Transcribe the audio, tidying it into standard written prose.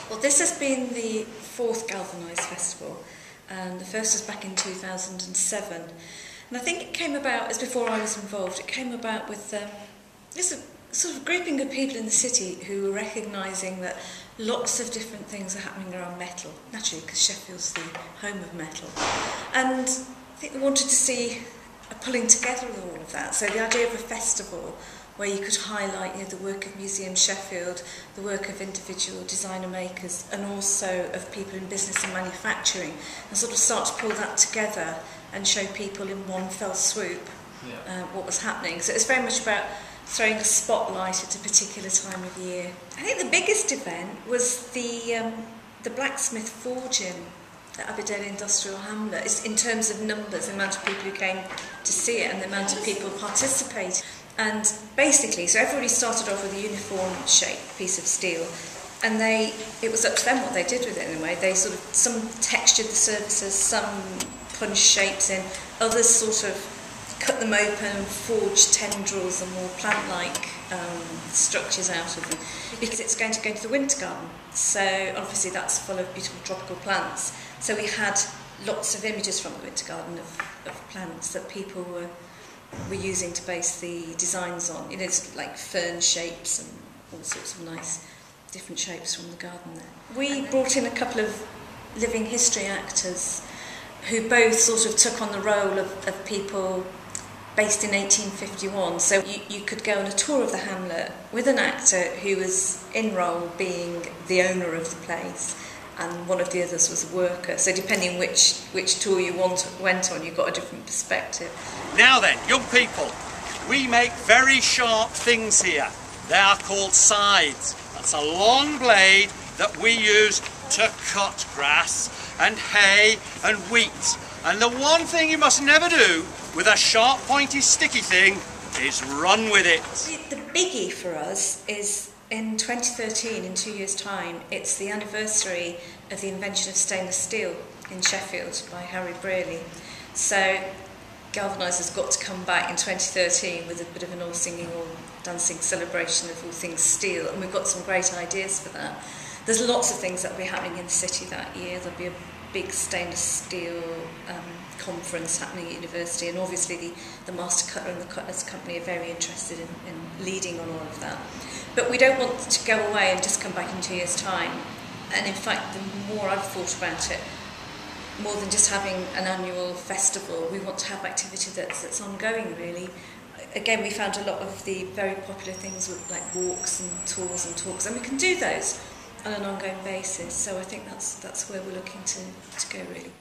Well, this has been the fourth Galvanize Festival, and the first was back in 2007. And I think it came about, as before I was involved, it came about with just a sort of grouping of people in the city who were recognising that lots of different things are happening around metal, naturally because Sheffield's the home of metal. And I think we wanted to see a pulling together of all of that. So the idea of a festival where you could highlight, the work of Museum Sheffield, the work of individual designer makers, and also of people in business and manufacturing, and sort of start to pull that together and show people in one fell swoop what was happening. So it's very much about throwing a spotlight at a particular time of year. I think the biggest event was the Blacksmith forging at Abbeydale Industrial Hamlet. It's in terms of numbers, the amount of people who came to see it and the amount of people participating. And basically, so everybody started off with a uniform shaped piece of steel, and it was up to them what they did with it anyway. They sort of, some textured the surfaces, some punched shapes in, others sort of cut them open and forged tendrils and more plant-like structures out of them, because it's going to go into the winter garden. So obviously that's full of beautiful tropical plants. So we had lots of images from the winter garden of plants that people were using to base the designs on. It's like fern shapes and all sorts of nice different shapes from the garden there. We brought in a couple of living history actors who both sort of took on the role of people based in 1851. So you could go on a tour of the hamlet with an actor who was in role being the owner of the place, and one of the others was a worker. So depending which tour you went on, you got a different perspective. Now then, young people, we make very sharp things here. They are called scythes. That's a long blade that we use to cut grass and hay and wheat. And the one thing you must never do with a sharp, pointy, sticky thing is run with it. The biggie for us is in 2013, in 2 years' time, it's the anniversary of the invention of stainless steel in Sheffield by Harry Brearley. So Galvanize has got to come back in 2013 with a bit of an all-singing, all-dancing celebration of all things steel, and we've got some great ideas for that. There's lots of things that will be happening in the city that year. There'll be a big stainless steel conference happening at university, and obviously the master cutter and the cutlers company are very interested in leading on all of that. But we don't want to go away and just come back in 2 years' time. And in fact, the more I've thought about it, more than just having an annual festival, we want to have activity that's ongoing, really. Again, we found a lot of the very popular things with like walks and tours and talks, and we can do those on an ongoing basis. So I think that's where we're looking to go, really.